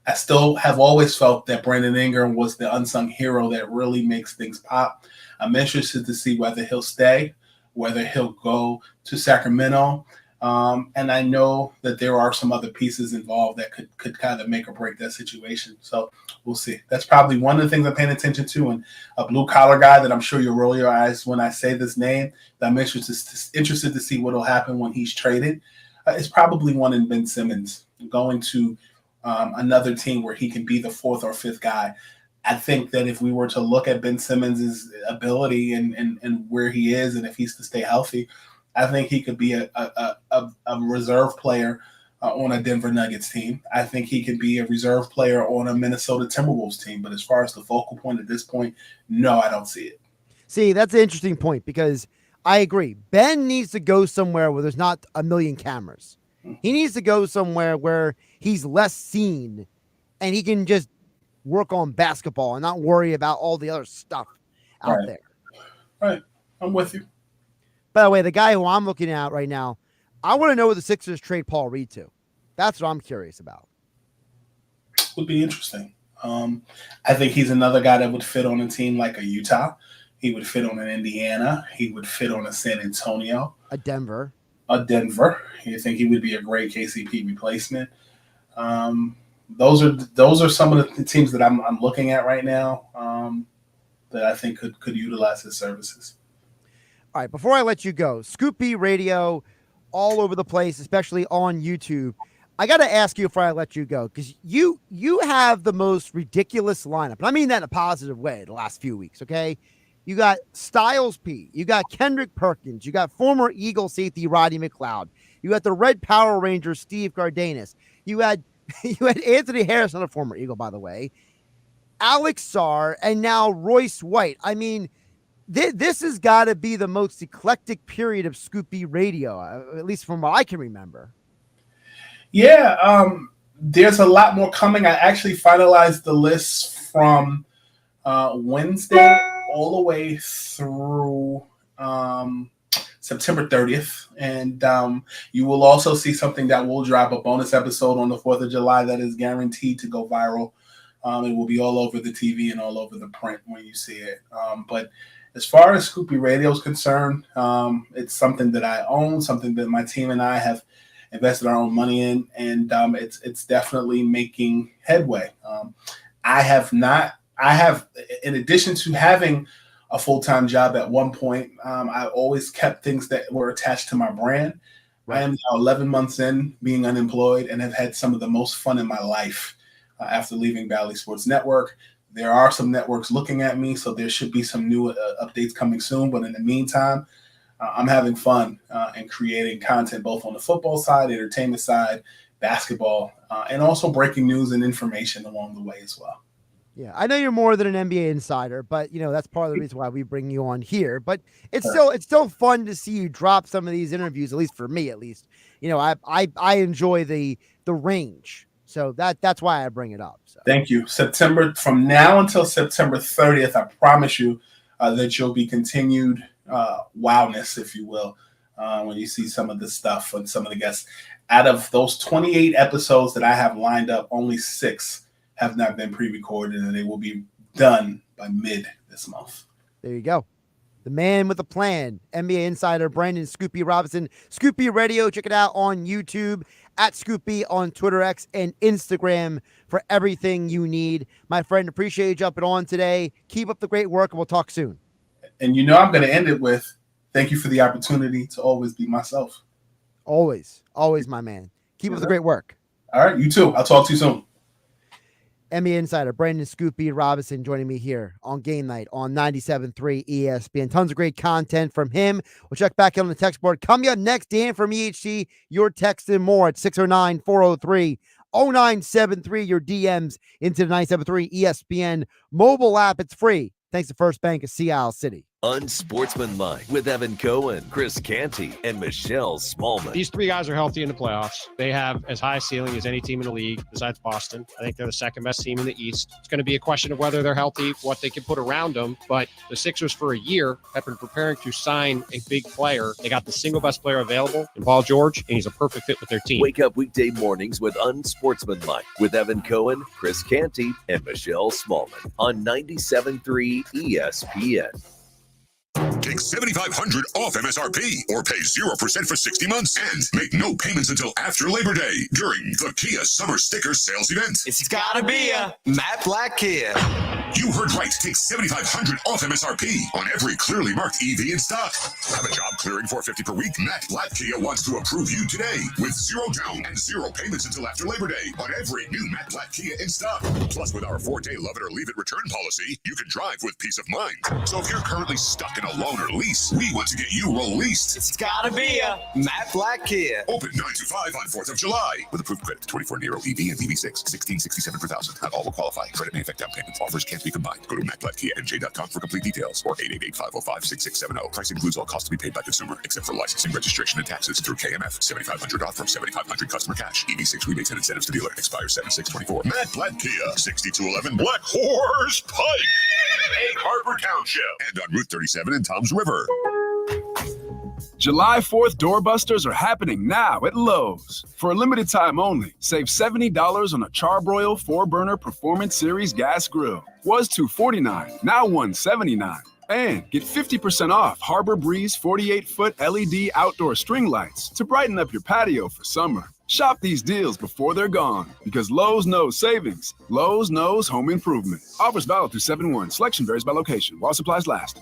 I still have always felt that Brandon Ingram was the unsung hero that really makes things pop. I'm interested to see whether he'll stay, whether he'll go to Sacramento. And I know that there are some other pieces involved that could kind of make or break that situation. So we'll see. That's probably one of the things I'm paying attention to. And a blue-collar guy that I'm sure you'll roll your eyes when I say this name, that I'm interested to see what will happen when he's traded, is probably one in Ben Simmons, going to another team where he can be the 4th or 5th guy. I think that if we were to look at Ben Simmons' ability and where he is, and if he's to stay healthy, I think he could be a reserve player on a Denver Nuggets team. I think he could be a reserve player on a Minnesota Timberwolves team. But as far as the focal point at this point, no, I don't see it. See, that's an interesting point, because I agree. Ben needs to go somewhere where there's not a million cameras. He needs to go somewhere where he's less seen and he can just work on basketball and not worry about all the other stuff out there. Right. I'm with you. By the way, the guy who I'm looking at right now, I want to know where the Sixers trade Paul Reed to. That's what I'm curious about. Would be interesting. I think he's another guy that would fit on a team like a Utah. He would fit on an Indiana. He would fit on a San Antonio. A Denver. You think he would be a great KCP replacement. those are some of the teams that I'm looking at right now that I think could utilize his services. All right, before I let you go, Scoop B Radio all over the place, especially on YouTube. I got to ask you before I let you go, because you have the most ridiculous lineup. And I mean that in a positive way the last few weeks, okay? You got Styles P. You got Kendrick Perkins. You got former Eagle safety Roddy McLeod. You got the Red Power Ranger Steve Cardenas. You had Anthony Harris, not a former Eagle, by the way, Alex Sarr, and now Royce White. I mean, this has got to be the most eclectic period of Scoop B Radio, at least from what I can remember. Yeah, there's a lot more coming. I actually finalized the list from Wednesday all the way through September 30th. And you will also see something that will drop, a bonus episode on the 4th of July that is guaranteed to go viral. It will be all over the TV and all over the print when you see it. But as far as Scoop B Radio is concerned, it's something that I own, something that my team and I have invested our own money in, and it's definitely making headway. I have, in addition to having a full-time job at one point, I always kept things that were attached to my brand. Right. I am now 11 months in being unemployed and have had some of the most fun in my life after leaving Valley Sports Network. There are some networks looking at me, so there should be some new updates coming soon. But in the meantime, I'm having fun and creating content both on the football side, entertainment side, basketball, and also breaking news and information along the way as well. Yeah, I know you're more than an NBA insider, but that's part of the reason why we bring you on here. But it's still fun to see you drop some of these interviews, at least for me, at least. I enjoy the range, so that's why I bring it up. So. Thank you. From now until September 30th, I promise you that you'll be continued wowness, if you will, when you see some of the stuff and some of the guests. Out of those 28 episodes that I have lined up, only 6 have not been pre-recorded, and they will be done by mid this month. There you go. The man with a plan, NBA insider Brandon Scoop B Robinson. Scoop B Radio, check it out on YouTube, at Scoop B on Twitter X and Instagram for everything you need. My friend, appreciate you jumping on today. Keep up the great work, and we'll talk soon. And I'm going to end it with thank you for the opportunity to always be myself. Always, my man. Keep up the great work. All right, you too. I'll talk to you soon. NBA insider Brandon Scoop B Robinson joining me here on Game Night on 97.3 ESPN. Tons of great content from him. We'll check back in on the text board. Coming up next, Dan from EHC. Your text and more at 609-403-0973. Your DMs into the 97.3 ESPN mobile app. It's free. Thanks to First Bank of Sea Isle City. Unsportsmanlike with Evan Cohen, Chris Canty, and Michelle Smallman. These 3 guys are healthy in the playoffs. They have as high a ceiling as any team in the league besides Boston. I think they're the second best team in the East. It's going to be a question of whether they're healthy, what they can put around them. But the Sixers for a year have been preparing to sign a big player. They got the single best player available in Paul George, and he's a perfect fit with their team. Wake up weekday mornings with Unsportsmanlike with Evan Cohen, Chris Canty, and Michelle Smallman on 97.3 ESPN. Take $7,500 off MSRP or pay 0% for 60 months and make no payments until after Labor Day during the Kia Summer Sticker Sales Event. It's gotta be a Matt Black Kia. You heard right. Take $7,500 off MSRP on every clearly marked EV in stock. Have a job clearing $450 per week? Matt Black Kia wants to approve you today with 0 down and 0 payments until after Labor Day on every new Matt Black Kia in stock. Plus, with our 4-day love it or leave it return policy, you can drive with peace of mind. So if you're currently stuck in a loan or lease, we want to get you released. It's gotta be a Matt Black Kia. Open 9 to 5 on 4th of July. With approved credit, 24 Nero EV and EV6, $1,667 per thousand. Not all will qualify. Credit may affect down payment. Offers can't be combined. Go to MattBlackKiaNJ.com for complete details or 888-505-6670. Price includes all costs to be paid by consumer, except for licensing, registration, and taxes through KMF. $7,500 off from $7,500 customer cash. EV6 rebates and incentives to dealer. Expires 7/6/24. Matt Black Kia, 6211 Black Horse Pike, Egg Harbor Township, and on Route 37 in Toms River. July 4th doorbusters are happening now at Lowe's. For a limited time only, save $70 on a Charbroil 4-burner Performance Series gas grill. Was $249, now $179. And get 50% off Harbor Breeze 48-foot LED outdoor string lights to brighten up your patio for summer. Shop these deals before they're gone because Lowe's knows savings. Lowe's knows home improvement. Offers valid through 7/1. Selection varies by location while supplies last.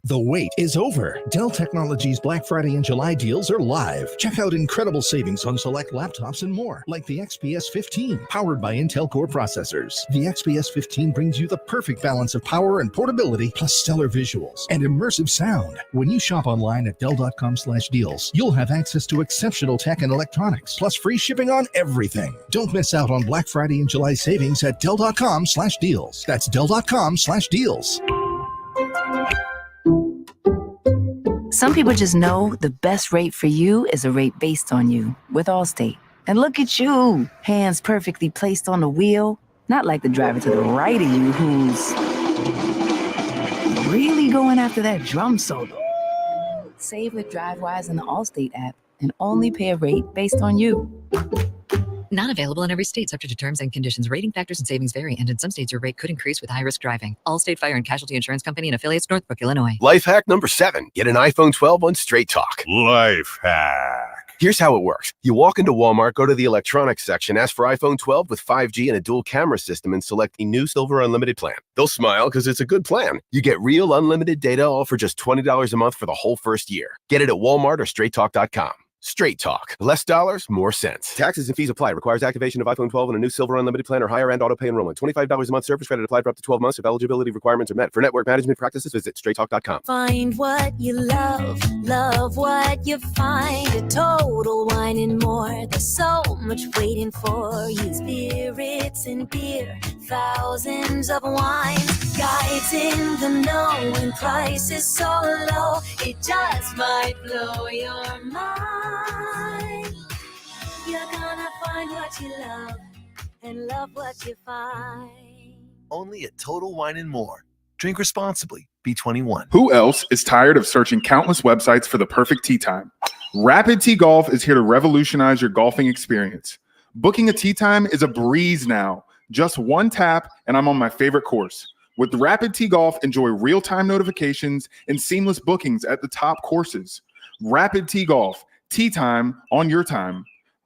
The wait is over. Dell Technologies Black Friday and July deals are live. Check out incredible savings on select laptops and more, like the XPS 15, powered by Intel Core processors. The XPS 15 brings you the perfect balance of power and portability, plus stellar visuals and immersive sound. When you shop online at Dell.com/deals, you'll have access to exceptional tech and electronics, plus free shipping on everything. Don't miss out on Black Friday and July savings at Dell.com/deals. That's Dell.com/deals. Some people just know the best rate for you is a rate based on you with Allstate. And look at you, hands perfectly placed on the wheel, not like the driver to the right of you who's really going after that drum solo. Save with DriveWise in the Allstate app and only pay a rate based on you. Not available in every state, subject to terms and conditions. Rating factors and savings vary, and in some states your rate could increase with high-risk driving. Allstate Fire and Casualty Insurance Company and affiliates, Northbrook, Illinois. Life hack number 7. Get an iPhone 12 on Straight Talk. Life hack. Here's how it works. You walk into Walmart, go to the electronics section, ask for iPhone 12 with 5G and a dual camera system, and select the new Silver Unlimited plan. They'll smile because it's a good plan. You get real unlimited data, all for just $20 a month for the whole first year. Get it at Walmart or StraightTalk.com. Straight Talk. Less dollars, more sense. Taxes and fees apply. Requires activation of iPhone 12 and a new Silver Unlimited plan or higher end auto pay enrollment. $25 a month service credit applied for up to 12 months if eligibility requirements are met. For network management practices, visit StraightTalk.com. Find what you love, love what you find. A Total Wine and More. There's so much waiting for you. Spirits and beer, thousands of wines. Guides in the know and prices so low. It just might blow your mind. You're gonna find what you love and love what you find. Only at Total Wine and More. Drink responsibly. Be 21. Who else is tired of searching countless websites for the perfect tee time? Rapid Tee Golf is here to revolutionize your golfing experience. Booking a tee time is a breeze now. Just one tap and I'm on my favorite course. With Rapid Tee Golf, enjoy real-time notifications and seamless bookings at the top courses. Rapid Tee Golf. Tee time on your time.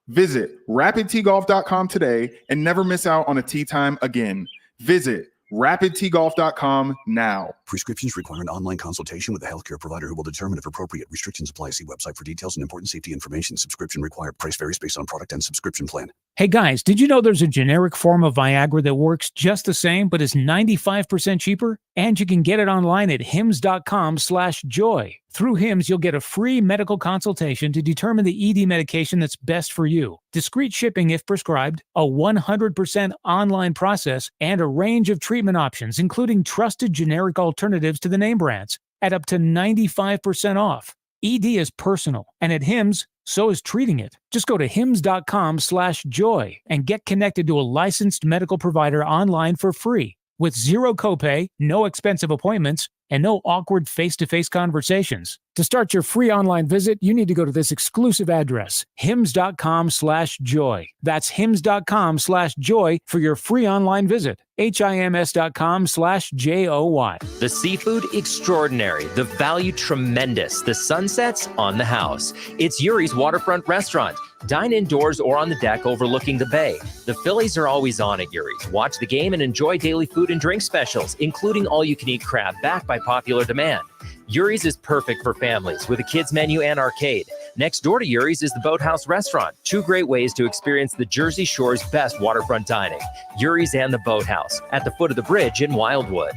Visit rapidteegolf.com today and never miss out on a tee time again. Visit rapidteegolf.com now. Prescriptions require an online consultation with a healthcare provider who will determine if appropriate. Restrictions apply. See website for details and important safety information. Subscription required. Price varies based on product and subscription plan. Hey guys, did you know there's a generic form of Viagra that works just the same but is 95% cheaper? And you can get it online at hims.com/joy. Through Hims, you'll get a free medical consultation to determine the ED medication that's best for you. Discreet shipping if prescribed, a 100% online process, and a range of treatment options, including trusted generic alternatives to the name brands, at up to 95% off. ED is personal, and at Hims, so is treating it. Just go to hims.com/joy and get connected to a licensed medical provider online for free with zero copay, no expensive appointments, and no awkward face-to-face conversations. To start your free online visit, you need to go to this exclusive address, hims.com/joy. That's hims.com/joy for your free online visit. HIMS.com/JOY. The seafood extraordinary, the value tremendous, the sunsets on the house. It's Yuri's Waterfront Restaurant. Dine indoors or on the deck overlooking the bay. The Phillies are always on at Yuri's. Watch the game and enjoy daily food and drink specials, including all-you-can-eat crab backed by popular demand. Yuri's is perfect for families with a kids menu and arcade. Next door to Yuri's is the Boathouse Restaurant. 2 great ways to experience the Jersey Shore's best waterfront dining. Yuri's and the Boathouse at the foot of the bridge in Wildwood.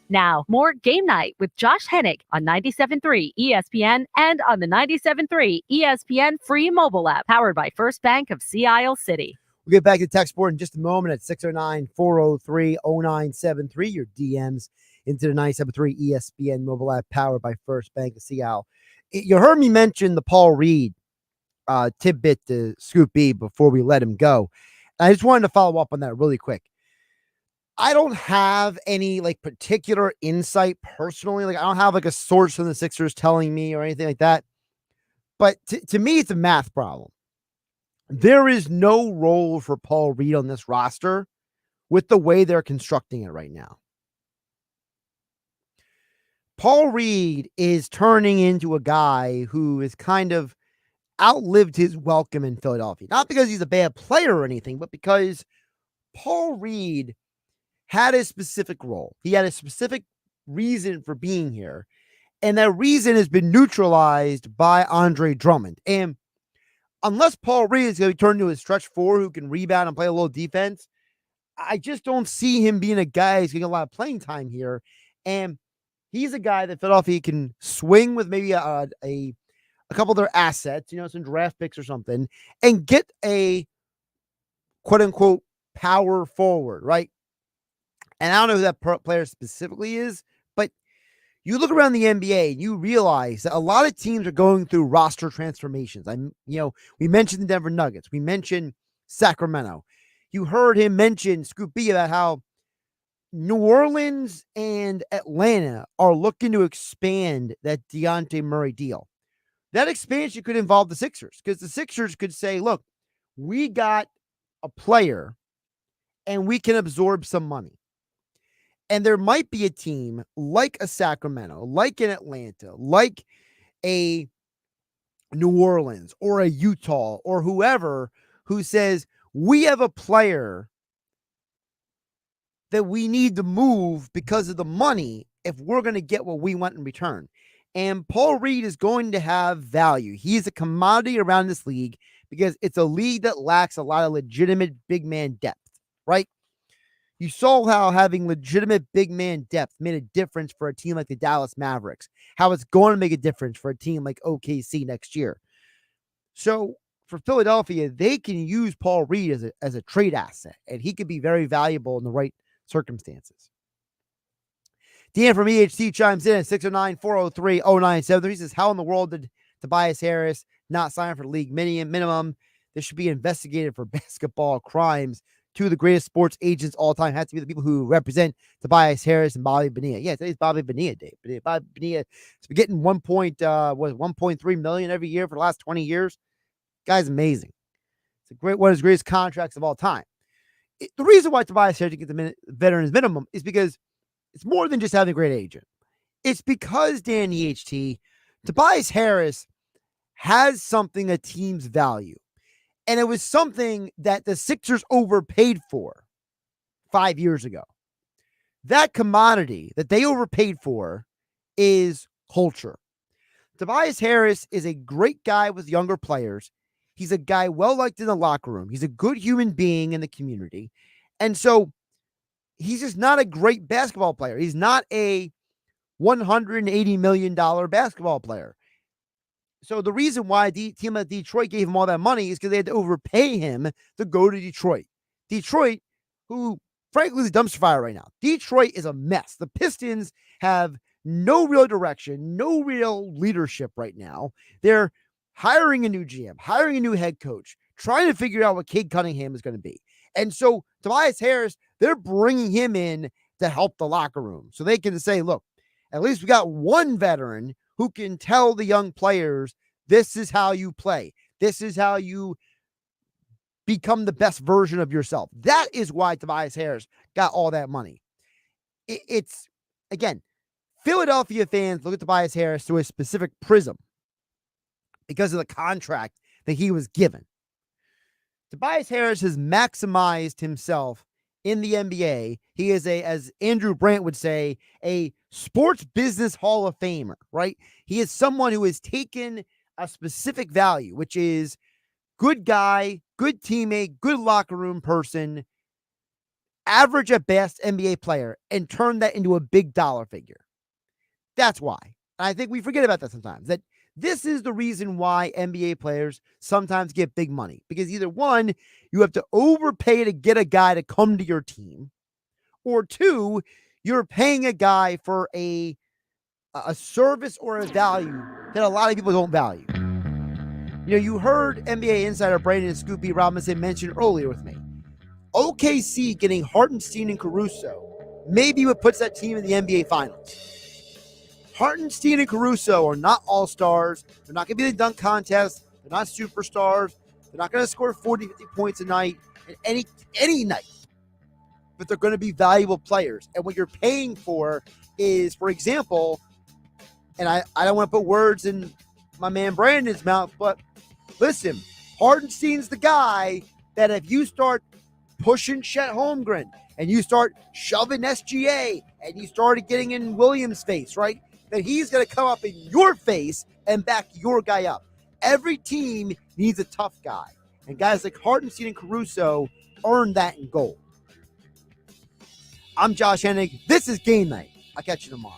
Now, more Game Night with Josh Hennig on 97.3 ESPN and on the 97.3 ESPN free mobile app powered by First Bank of Sea Isle City. We'll get back to text board in just a moment at 609-403-0973. Your DMs into the 97.3 ESPN mobile app powered by First Bank of Sea Isle. You heard me mention the Paul Reed tidbit to Scoop B before we let him go. I just wanted to follow up on that really quick. I don't have any particular insight personally. I don't have a source from the Sixers telling me or anything like that. But to me, it's a math problem. There is no role for Paul Reed on this roster with the way they're constructing it right now. Paul Reed is turning into a guy who is kind of outlived his welcome in Philadelphia. Not because he's a bad player or anything, but because Paul Reed had a specific role. He had a specific reason for being here. And that reason has been neutralized by Andre Drummond. And unless Paul Reed is going to be turned into a stretch four who can rebound and play a little defense, I just don't see him being a guy who's getting a lot of playing time here. And he's a guy that Philadelphia can swing with maybe a couple of their assets, some draft picks or something, and get a quote unquote power forward, right? And I don't know who that player specifically is, but you look around the NBA and you realize that a lot of teams are going through roster transformations. We mentioned the Denver Nuggets. We mentioned Sacramento. You heard him mention Scoop B about how New Orleans and Atlanta are looking to expand that Dejounte Murray deal. That expansion could involve the Sixers, because the Sixers could say, look, we got a player and we can absorb some money. And there might be a team like a Sacramento, like an Atlanta, like a New Orleans or a Utah or whoever who says, we have a player that we need to move because of the money if we're going to get what we want in return. And Paul Reed is going to have value. He's a commodity around this league because it's a league that lacks a lot of legitimate big man depth, right? You saw how having legitimate big man depth made a difference for a team like the Dallas Mavericks, how it's going to make a difference for a team like OKC next year. So for Philadelphia, they can use Paul Reed as a trade asset, and he could be very valuable in the right circumstances. Dan from EHC chimes in at 609-403-0973. He says, how in the world did Tobias Harris not sign for the league minimum? This should be investigated for basketball crimes. Two of the greatest sports agents all time have to be the people who represent Tobias Harris and Bobby Bonilla. Yeah, today's Bobby Bonilla day. Bobby Bonilla has been getting 1.3 million every year for the last 20 years. Guy's amazing. It's one of his greatest contracts of all time. The reason why Tobias Harris gets the veterans minimum is because it's more than just having a great agent. It's because, Dan EHT, Tobias Harris has something a team's value. And it was something that the Sixers overpaid for 5 years ago. That commodity that they overpaid for is culture. Tobias Harris is a great guy with younger players. He's a guy well-liked in the locker room. He's a good human being in the community. And so he's just not a great basketball player. He's not a $180 million basketball player. So the reason why the team at Detroit gave him all that money is because they had to overpay him to go to Detroit. Detroit, who frankly is a dumpster fire right now. Detroit is a mess. The Pistons have no real direction, no real leadership right now. They're hiring a new GM, hiring a new head coach, trying to figure out what Cade Cunningham is going to be. And so Tobias Harris, they're bringing him in to help the locker room so they can say, look, at least we got one veteran who can tell the young players, this is how you play. This is how you become the best version of yourself. That is why Tobias Harris got all that money. It's, again, Philadelphia fans look at Tobias Harris through a specific prism because of the contract that he was given. Tobias Harris has maximized himself in the NBA. He is as Andrew Brandt would say, a sports business Hall of Famer, right? He is someone who has taken a specific value, which is good guy, good teammate, good locker room person, average at best NBA player, and turned that into a big dollar figure. That's why. And I think we forget about that sometimes, that this is the reason why NBA players sometimes get big money. Because either one, you have to overpay to get a guy to come to your team, or two, you're paying a guy for a service or a value that a lot of people don't value. You heard NBA insider Brandon Scoopy Robinson mention earlier with me. OKC getting Hartenstein and Caruso maybe what puts that team in the NBA Finals. Hartenstein and Caruso are not all-stars. They're not going to be the dunk contest. They're not superstars. They're not going to score 40, 50 points a night, any night. But they're going to be valuable players. And what you're paying for is, for example, and I don't want to put words in my man Brandon's mouth, but Listen, Hardenstein's the guy that if you start pushing Chet Holmgren and you start shoving SGA and you started getting in Williams' face, right, that he's going to come up in your face and back your guy up. Every team needs a tough guy. And guys like Hardenstein and Caruso earn that in gold. I'm Josh Hennig. This is Game Night. I'll catch you tomorrow.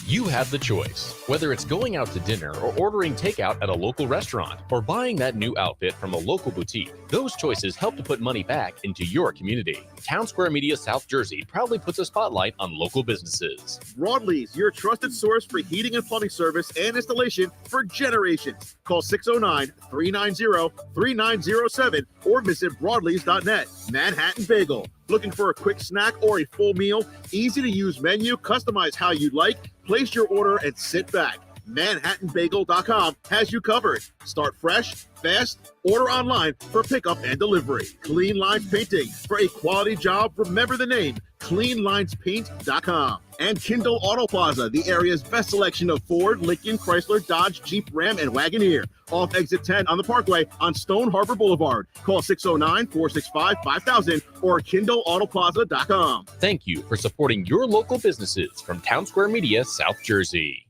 You have the choice. Whether it's going out to dinner or ordering takeout at a local restaurant or buying that new outfit from a local boutique, those choices help to put money back into your community. Town Square Media South Jersey proudly puts a spotlight on local businesses. Broadlee's, your trusted source for heating and plumbing service and installation for generations. Call 609-390-3907 or visit broadlees.net. Manhattan Bagel. Looking for a quick snack or a full meal? Easy to use menu, customize how you'd like, place your order and sit back. ManhattanBagel.com has you covered. Start fresh, fast, order online for pickup and delivery. Clean Lines Painting. For a quality job, remember the name, CleanLinesPaint.com. And Kindle Auto Plaza, the area's best selection of Ford, Lincoln, Chrysler, Dodge, Jeep, Ram, and Wagoneer. Off exit 10 on the Parkway on Stone Harbor Boulevard. Call 609-465-5000 or KindleAutoplaza.com. Thank you for supporting your local businesses from Town Square Media South Jersey.